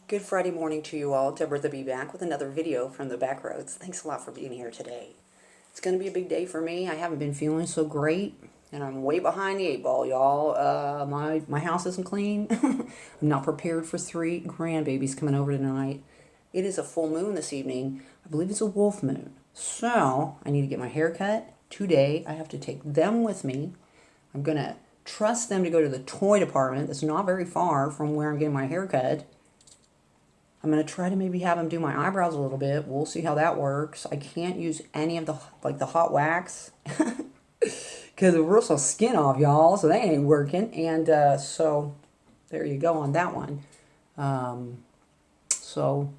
Good Friday morning to you all. Deborah the Bee back with another video from the back roads. Thanks a lot for being here today. It's going to be a big day for me. I haven't been feeling so great, and I'm way behind the eight ball, y'all. My house isn't clean. I'm not prepared for 3 grandbabies coming over tonight. It is a full moon this evening. I believe it's a wolf moon. So I need to get my hair cut today. I have to take them with me. I'm going to trust them to go to the toy department. That's not very far from where I'm getting my hair cut. I'm going to try to maybe have them do my eyebrows a little bit. We'll see how that works. I can't use any of the hot wax because it rips the skin off, y'all. So that ain't working. And so there you go on that one. So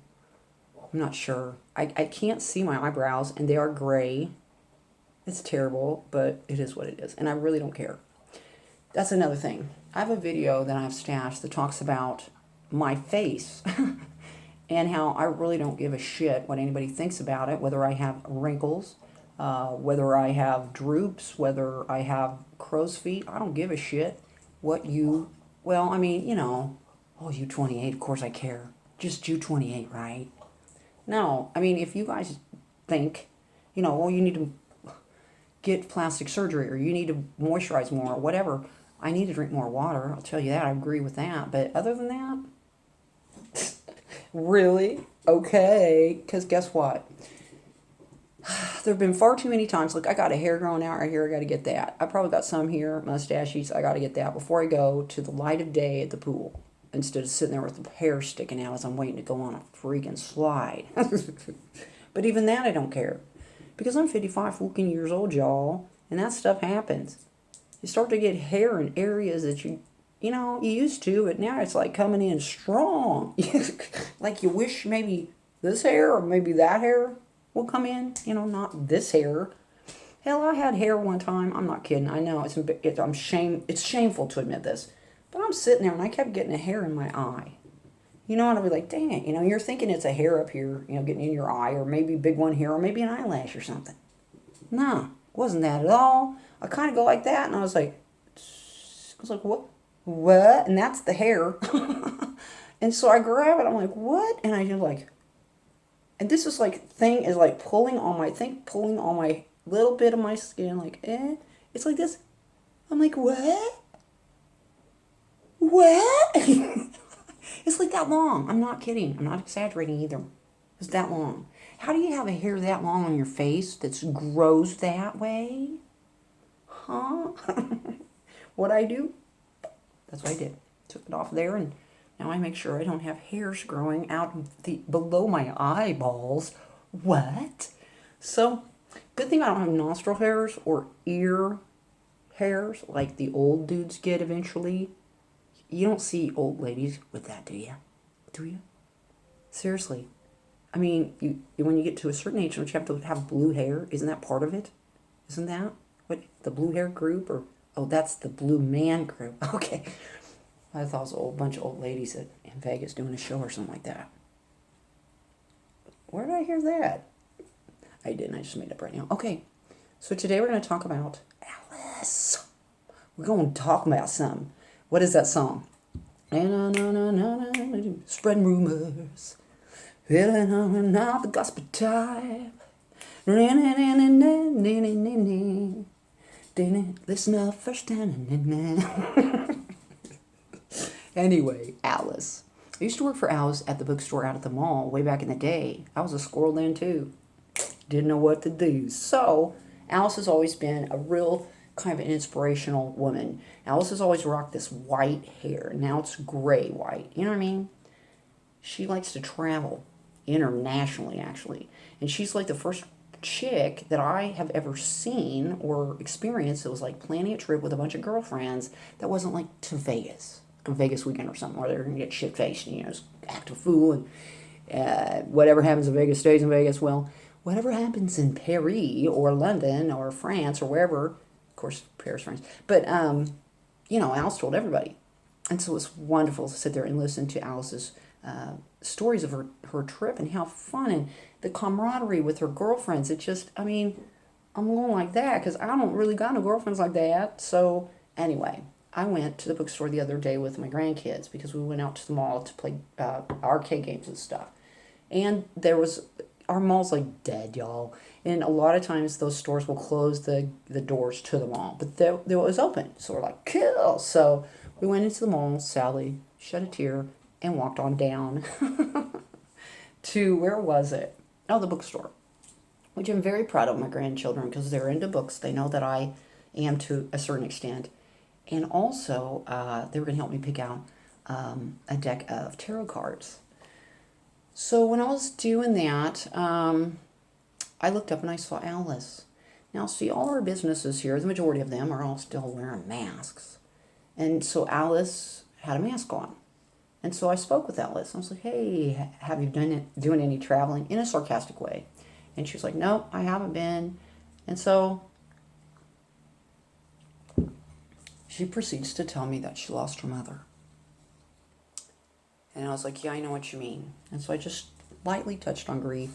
I'm not sure. I can't see my eyebrows, and they are gray. It's terrible, but it is what it is. And I really don't care. That's another thing. I have a video that I've stashed that talks about my face. And how I really don't give a shit what anybody thinks about it, whether I have wrinkles, whether I have droops, whether I have crow's feet. I don't give a shit what you, well, I mean, you know, oh, you 28, of course I care. Just you 28, right? No, I mean, if you guys think, you know, oh, you need to get plastic surgery or you need to moisturize more or whatever, I need to drink more water. I'll tell you that. I agree with that. But other than that, really? Okay. Because guess what? There have been far too many times. Look, I got a hair growing out right here. I got to get that. I probably got some here, mustaches. I got to get that before I go to the light of day at the pool. Instead of sitting there with the hair sticking out as I'm waiting to go on a freaking slide. But even that I don't care. Because I'm 55 fucking years old, y'all. And that stuff happens. You start to get hair in areas that you know, you used to, but now it's like coming in strong. Like you wish maybe this hair or maybe that hair will come in, you know, not this hair. Hell, I had hair one time. I'm not kidding. I know it's shameful to admit this, but I'm sitting there and I kept getting a hair in my eye. You know, and I'll be like, dang it, you know, you're thinking it's a hair up here, you know, getting in your eye, or maybe a big one here, or maybe an eyelash or something. No, wasn't that at all. I kind of go like that, and I was like, what? And that's the hair. And so I grab it. I'm like, what? And I just like, and this is like thing is like pulling on my little bit of my skin. Like, it's like this. I'm like, what? What? It's like that long. I'm not kidding. I'm not exaggerating either. It's that long. How do you have a hair that long on your face that grows that way? Huh? What I do? That's what I did. Took it off there, and now I make sure I don't have hairs growing out below my eyeballs. What? So, good thing I don't have nostril hairs or ear hairs like the old dudes get eventually. You don't see old ladies with that, do you? Do you? Seriously. I mean, when you get to a certain age, don't you have to have blue hair? Isn't that part of it? Isn't that what the blue hair group or... Oh, that's the Blue Man Group. Okay. I thought it was a bunch of old ladies in Vegas doing a show or something like that. Where did I hear that? I didn't. I just made it up right now. Okay. So today we're going to talk about Alice. We're going to talk about some. What is that song? Spreading rumors. Not the gospel type. Listen up first. Anyway, Alice. I used to work for Alice at the bookstore out at the mall way back in the day. I was a squirrel then too. Didn't know what to do. So, Alice has always been a real kind of an inspirational woman. Alice has always rocked this white hair. Now it's gray white. You know what I mean? She likes to travel internationally, actually. And she's like the first chick that I have ever seen or experienced that was like planning a trip with a bunch of girlfriends that wasn't like to Vegas, a Vegas weekend or something where they're gonna get shit faced and, you know, just act a fool and whatever happens in Vegas stays in Vegas. Well, whatever happens in Paris or London or France or wherever, of course Paris, France, but you know, Alice told everybody, and so it's wonderful to sit there and listen to Alice's stories of her trip and how fun and the camaraderie with her girlfriends. It just, I mean, I'm going like that because I don't really got no girlfriends like that. So anyway, I went to the bookstore the other day with my grandkids because we went out to the mall to play arcade games and stuff. And our mall's like dead, y'all. And a lot of times those stores will close the doors to the mall, but they was open. So we're like, cool. So we went into the mall. Sally shed a tear and walked on down to, where was it? Oh, the bookstore, which I'm very proud of my grandchildren because they're into books. They know that I am to a certain extent. And also, they were going to help me pick out a deck of tarot cards. So when I was doing that, I looked up and I saw Alice. Now, see, all our businesses here, the majority of them are all still wearing masks. And so Alice had a mask on. And so I spoke with Alice. I was like, hey, have you doing any traveling? In a sarcastic way. And she was like, nope, I haven't been. And so she proceeds to tell me that she lost her mother. And I was like, yeah, I know what you mean. And so I just lightly touched on grief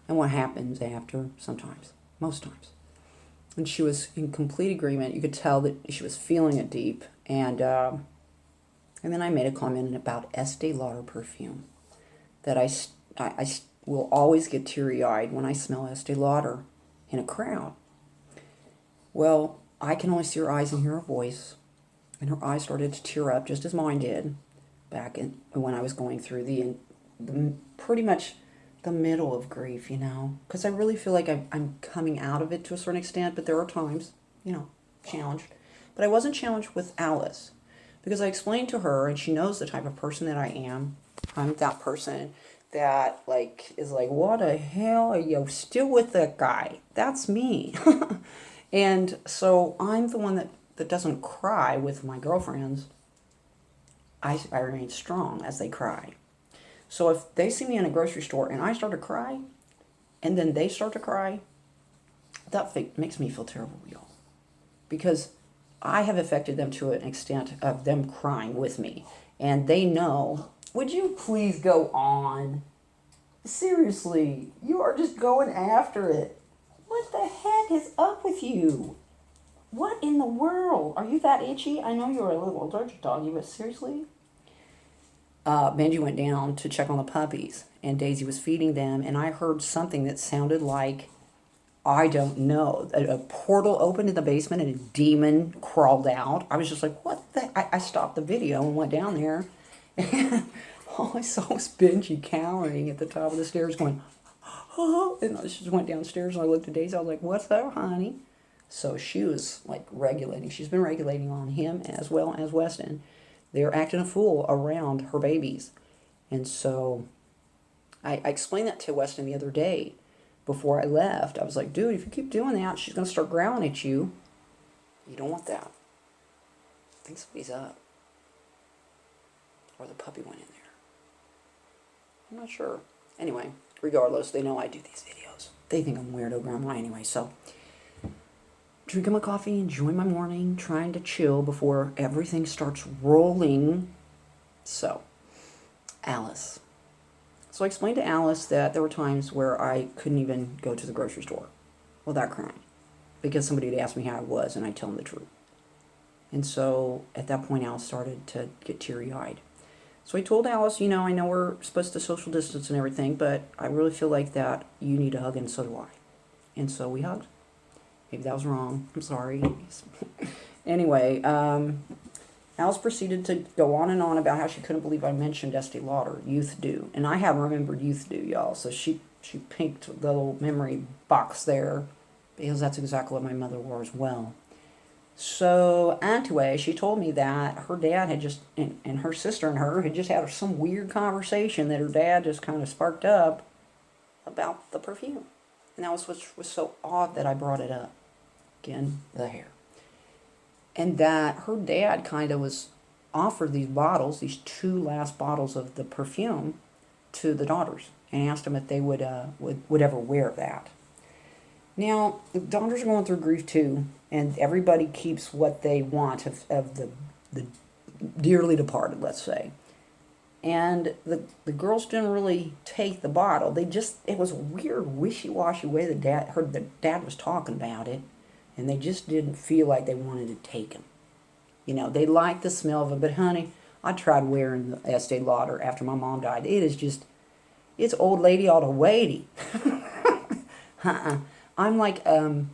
and what happens after sometimes, most times. And she was in complete agreement. You could tell that she was feeling it deep. And then I made a comment about Estee Lauder perfume, that I will always get teary-eyed when I smell Estee Lauder in a crowd. Well, I can only see her eyes and hear her voice. And her eyes started to tear up just as mine did back when I was going through the pretty much the middle of grief, because I really feel like I'm coming out of it to a certain extent, but there are times, challenged. But I wasn't challenged with Alice because I explained to her, and she knows the type of person that I am. I'm that person that is like, what the hell are you still with that guy? That's me. And so I'm the one that doesn't cry with my girlfriends. I remain strong as they cry. So if they see me in a grocery store and I start to cry, and then they start to cry, that makes me feel terrible, y'all. Because I have affected them to an extent of them crying with me. And they know, would you please go on? Seriously, you are just going after it. What the heck is up with you? What in the world? Are you that itchy? I know you're a little allergic doggy, but seriously? Benji went down to check on the puppies, and Daisy was feeding them, and I heard something that sounded like, I don't know, a portal opened in the basement and a demon crawled out. I was just like, what the? I stopped the video and went down there, and all I saw was Benji cowering at the top of the stairs going, oh, and I just went downstairs and I looked at Daisy. I was like, what's up, honey? So she was regulating. She's been regulating on him as well as Weston. They're acting a fool around her babies. And so I explained that to Weston the other day before I left. I was like, dude, if you keep doing that, she's going to start growling at you. You don't want that. I think somebody's up. Or the puppy went in there. I'm not sure. Anyway, regardless, they know I do these videos. They think I'm weirdo grandma anyway, so drinking my coffee, enjoying my morning, trying to chill before everything starts rolling. So, Alice. So I explained to Alice that there were times where I couldn't even go to the grocery store without crying because somebody had asked me how I was and I'd tell them the truth. And so at that point, Alice started to get teary-eyed. So I told Alice, I know we're supposed to social distance and everything, but I really feel like that you need a hug and so do I. And so we hugged. Maybe that was wrong. I'm sorry. Anyway, Alice proceeded to go on and on about how she couldn't believe I mentioned Estee Lauder, Youth Do. And I haven't remembered Youth Do, y'all. So she pinked the little memory box there because that's exactly what my mother wore as well. So anyway, she told me that her dad had just, and her sister and her had just had some weird conversation that her dad just kind of sparked up about the perfume. And that was what was so odd that I brought it up. Again, the hair. And that her dad kind of was offered these bottles, these 2 last bottles of the perfume to the daughters and asked them if they would ever wear that. Now, the daughters are going through grief too, and everybody keeps what they want of the dearly departed, let's say. And the girls didn't really take the bottle. It was a weird, wishy-washy way the dad was talking about it, and they just didn't feel like they wanted to take him. You know, they like the smell of it. But honey, I tried wearing the Estee Lauder after my mom died. It is just, it's old lady all the way. I'm like an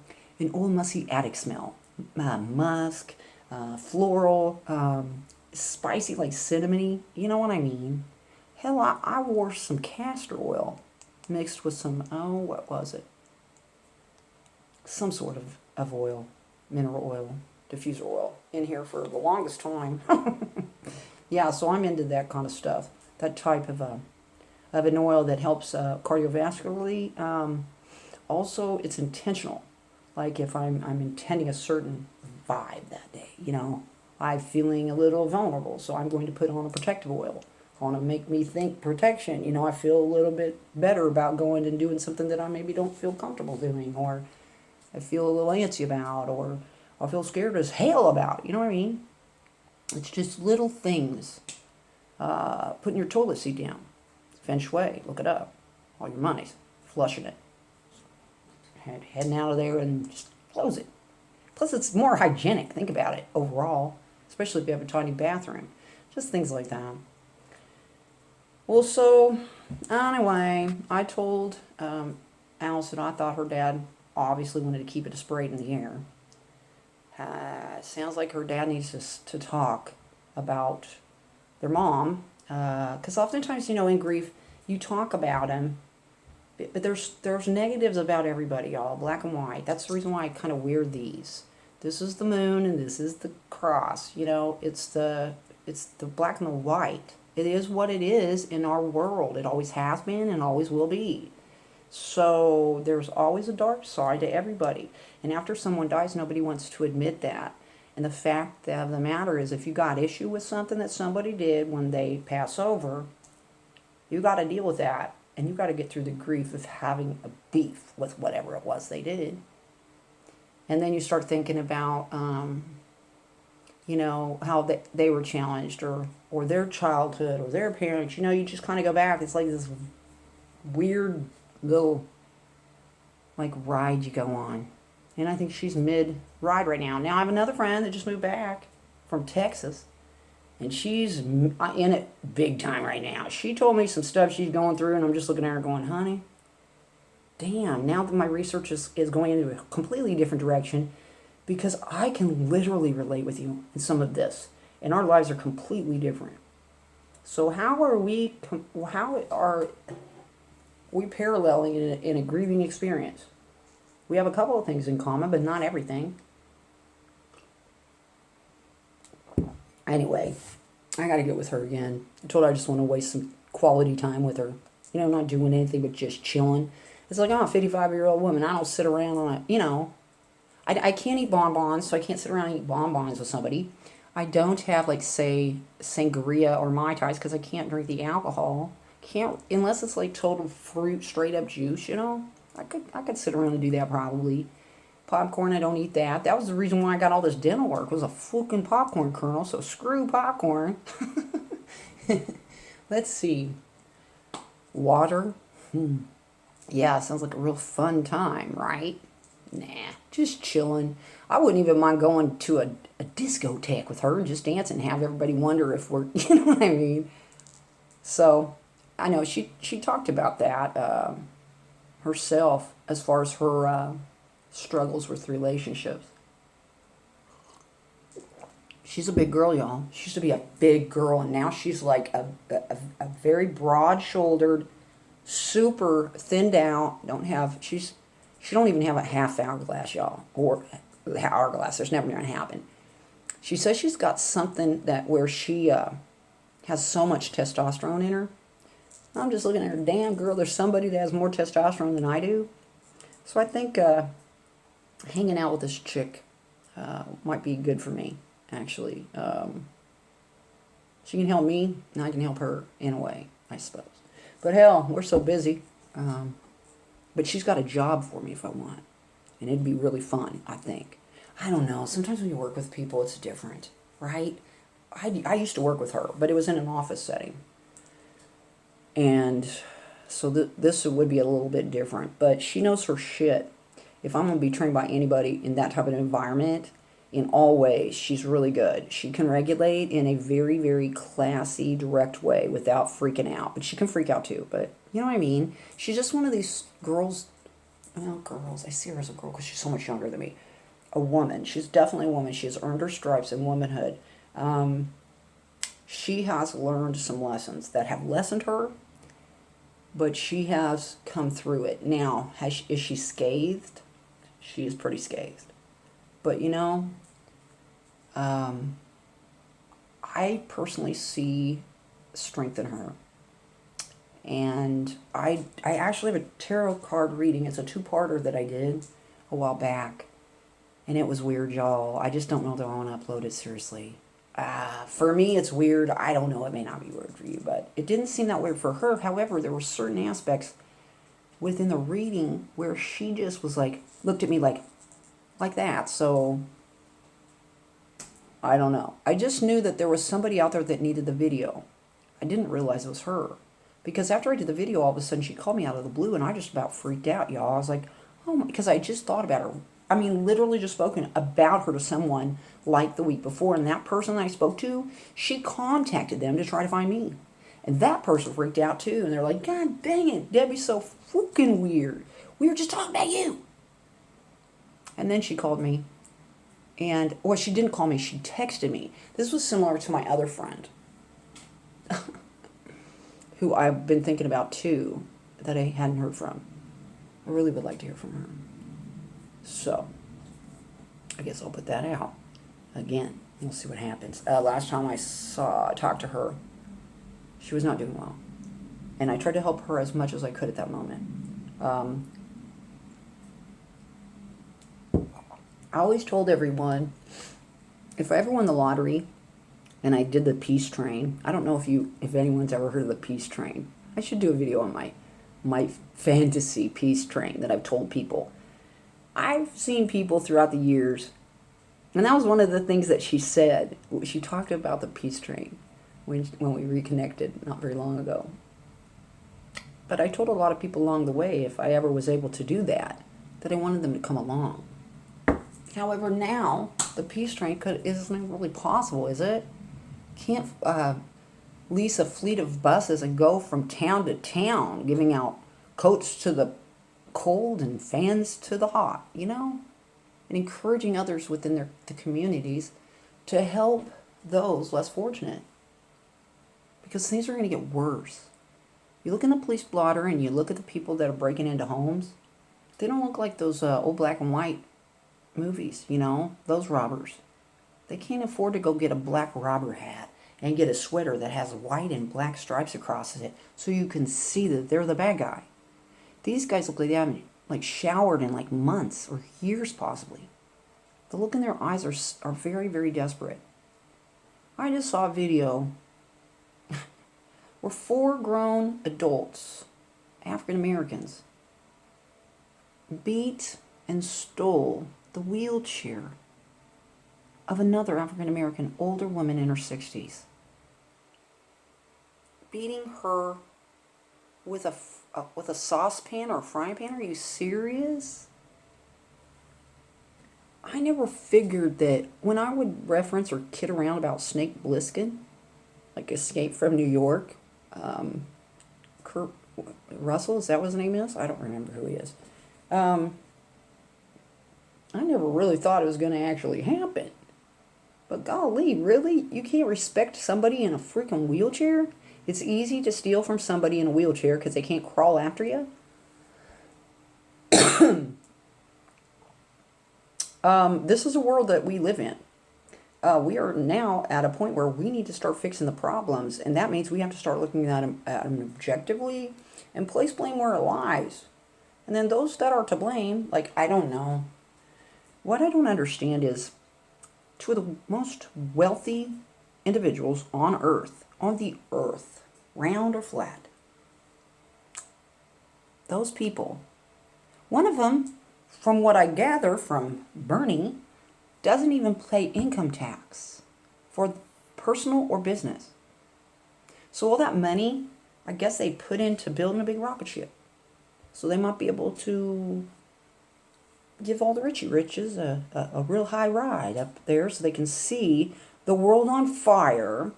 old musty attic smell. Musk, floral, spicy like cinnamony. You know what I mean? Hell, I wore some castor oil mixed with some, oh, what was it? Some sort of oil, mineral oil, diffuser oil in here for the longest time. Yeah, so I'm into that kind of stuff. That type of an oil that helps cardiovascularly. Also, it's intentional. Like if I'm intending a certain vibe that day, you know, I'm feeling a little vulnerable, so I'm going to put on a protective oil. I want to make me think protection. You know, I feel a little bit better about going and doing something that I maybe don't feel comfortable doing, or I feel a little antsy about, or I feel scared as hell about. You know what I mean? It's just little things. Putting your toilet seat down. Feng Shui, look it up. All your money's flushing it. Heading out of there and just close it. Plus, it's more hygienic. Think about it overall, especially if you have a tiny bathroom. Just things like that. Well, so anyway, I told Alice that I thought her dad obviously wanted to keep it sprayed in the air. Sounds like her dad needs to talk about their mom, because oftentimes, you know, in grief, you talk about him, but there's negatives about everybody, y'all, black and white. That's the reason why I kind of wear these. This is the moon and this is the cross. You know, it's the black and the white. It is what it is in our world. It always has been and always will be. So there's always a dark side to everybody. And after someone dies, nobody wants to admit that. And the fact of the matter is, if you got issue with something that somebody did when they pass over, you got to deal with that. And you got to get through the grief of having a beef with whatever it was they did. And then you start thinking about, you know, how they were challenged, or their childhood, or their parents. You know, you just kind of go back. It's like this weird little, like, ride you go on. And I think she's mid-ride right now. Now, I have another friend that just moved back from Texas. And she's in it big time right now. She told me some stuff she's going through, and I'm just looking at her going, honey, damn, now that my research is going into a completely different direction, because I can literally relate with you in some of this. And our lives are completely different. So how are we paralleling in a grieving experience? We have a couple of things in common, but not everything. Anyway, I got to get with her again. I told her I just want to waste some quality time with her. You know, not doing anything but just chilling. It's like, I'm a 55-year-old woman. I don't sit around on a, you know. I can't eat bonbons, so I can't sit around and eat bonbons with somebody. I don't have, like, say, sangria or Mai Tais because I can't drink the alcohol. Can't, unless it's like total fruit, straight up juice, you know. I could sit around and do that probably. Popcorn, I don't eat that. That was the reason why I got all this dental work, was a fucking popcorn kernel, so screw popcorn. Let's see. Water? Yeah, sounds like a real fun time, right? Nah, just chilling. I wouldn't even mind going to a discotheque with her and just dancing and have everybody wonder if we're, you know what I mean? So, I know she talked about that herself as far as her struggles with relationships. She's a big girl, y'all. She used to be a big girl, and now she's like a very broad-shouldered, super thinned out. She don't even have a half hourglass, y'all, or hourglass. There's never going to happen. She says she's got something that where she has so much testosterone in her. I'm just looking at her, damn girl, there's somebody that has more testosterone than I do. So I think hanging out with this chick might be good for me, actually. She can help me, and I can help her in a way, I suppose. But hell, we're so busy. But she's got a job for me if I want. And it'd be really fun, I think. I don't know. Sometimes when you work with people, it's different, right? I used to work with her, but it was in an office setting. And so this would be a little bit different. But she knows her shit. If I'm going to be trained by anybody in that type of environment, in all ways. She's really good. She can regulate in a very, very classy, direct way without freaking out. But she can freak out too. But you know what I mean? She's just one of these girls. Well, girls. I see her as a girl because she's so much younger than me. A woman. She's definitely a woman. She has earned her stripes in womanhood. She has learned some lessons that have lessened her, but she has come through it. Now, is she scathed? She is pretty scathed. But you know, I personally see strength in her. And I actually have a tarot card reading. It's a two-parter that I did a while back. And it was weird, y'all. I just don't know that I want to upload it seriously. For me, it's weird. I don't know. It may not be weird for you, but it didn't seem that weird for her. However, there were certain aspects within the reading where she just was like, looked at me like that. So, I don't know. I just knew that there was somebody out there that needed the video. I didn't realize it was her. Because after I did the video, all of a sudden she called me out of the blue and I just about freaked out, y'all. I was like, oh my, because I just thought about her. I mean, literally just spoken about her to someone like the week before. And that person I spoke to, she contacted them to try to find me. And that person freaked out too. And they're like, God dang it, Debbie's so fucking weird. We were just talking about you. And then she called me. And, well, she didn't call me. She texted me. This was similar to my other friend, who I've been thinking about too, that I hadn't heard from. I really would like to hear from her. So, I guess I'll put that out. Again, we'll see what happens. Last time I talked to her, she was not doing well. And I tried to help her as much as I could at that moment. I always told everyone, if I ever won the lottery, and I did the peace train, I don't know if anyone's ever heard of the peace train. I should do a video on my fantasy peace train that I've told people. I've seen people throughout the years, and that was one of the things that she said. She talked about the peace train when we reconnected not very long ago. But I told a lot of people along the way, if I ever was able to do that I wanted them to come along. However, now the peace train isn't really possible, is it? Can't lease a fleet of buses and go from town to town, giving out coats to the cold and fans to the hot, you know? And encouraging others within the communities to help those less fortunate. Because things are going to get worse. You look in the police blotter and you look at the people that are breaking into homes, they don't look like those old black and white movies, you know? Those robbers. They can't afford to go get a black robber hat and get a sweater that has white and black stripes across it so you can see that they're the bad guy. These guys look like they haven't showered in months or years possibly. The look in their eyes are very, very desperate. I just saw a video where 4 grown adults, African Americans, beat and stole the wheelchair of another African American older woman in her 60s. Beating her with a saucepan or a frying pan? Are you serious? I never figured that when I would reference or kid around about Snake Plissken, like Escape from New York, Kurt Russell, is that what his name is? I don't remember who he is. I never really thought it was going to actually happen. But golly, really? You can't respect somebody in a freaking wheelchair? It's easy to steal from somebody in a wheelchair because they can't crawl after you. This is a world that we live in. We are now at a point where we need to start fixing the problems, and that means we have to start looking at them objectively and place blame where it lies. And then those that are to blame, I don't know. What I don't understand is, two of the most wealthy individuals on the earth, round or flat, those people, one of them, from what I gather from Bernie, doesn't even pay income tax for personal or business. So all that money, I guess they put into building a big rocket ship. So they might be able to give all the riches a real high ride up there so they can see the world on fire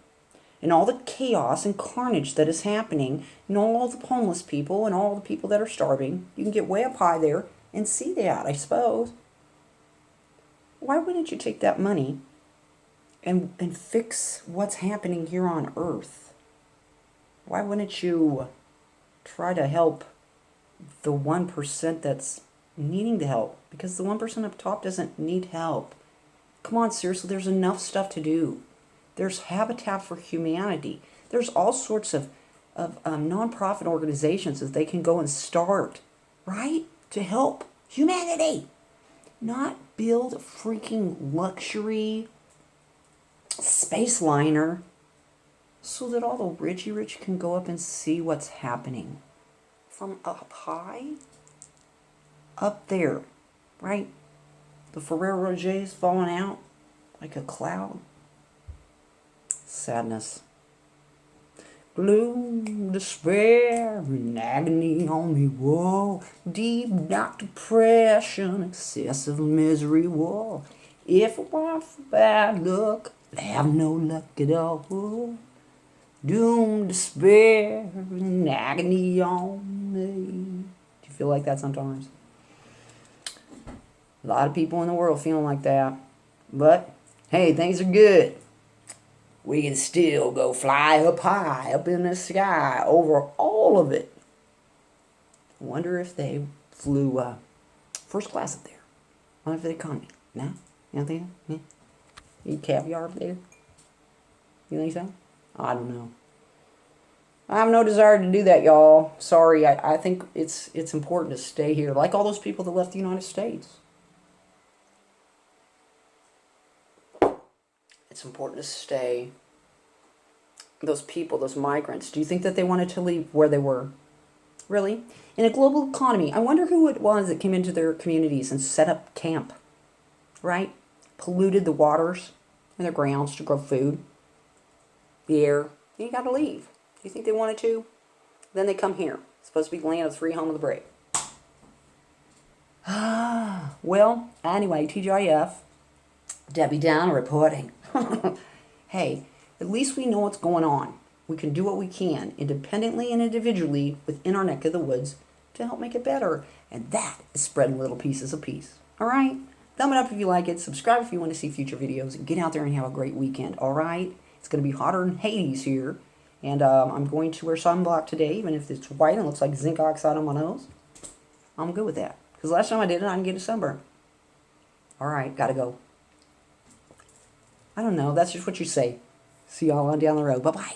and all the chaos and carnage that is happening and all the homeless people and all the people that are starving. You can get way up high there and see that, I suppose. Why wouldn't you take that money and fix what's happening here on Earth? Why wouldn't you try to help the 1% that's needing the help? Because the 1% up top doesn't need help. Come on, seriously, there's enough stuff to do. There's Habitat for Humanity. There's all sorts of nonprofit organizations that they can go and start, right? To help humanity. Not build a freaking luxury space liner so that all the rich can go up and see what's happening from up high, up there, right? The Ferrero Rocher's falling out like a cloud. Sadness. Gloom, despair, and agony on me, whoa. Deep dark depression, excessive misery, whoa. If it weren't for bad luck, I'd have no luck at all, whoa. Doom, despair, and agony on me. Do you feel like that sometimes? A lot of people in the world feeling like that. But, hey, things are good. We can still go fly up high, up in the sky, over all of it. I wonder if they flew first class up there. I wonder if they economy. No? You don't think so? Yeah. Eat caviar up there? You think so? I don't know. I have no desire to do that, y'all. Sorry, I think it's important to stay here. Like all those people that left the United States. It's important to stay. Those people, those migrants, do you think that they wanted to leave where they were? Really? In a global economy, I wonder who it was that came into their communities and set up camp, right? Polluted the waters and their grounds to grow food, the air. You got to leave. Do you think they wanted to? Then they come here. It's supposed to be the land of the free, home of the brave. Well, anyway, TGIF, Debbie Downer reporting. Hey, at least we know what's going on. We can do what we can, independently and individually, within our neck of the woods, to help make it better. And that is spreading little pieces of peace. All right? Thumb it up if you like it. Subscribe if you want to see future videos. And get out there and have a great weekend. All right? It's going to be hotter than Hades here. And I'm going to wear sunblock today, even if it's white and looks like zinc oxide on my nose. I'm good with that. Because last time I did it, I didn't get a sunburn. All right, gotta go. I don't know. That's just what you say. See y'all on down the road. Bye-bye.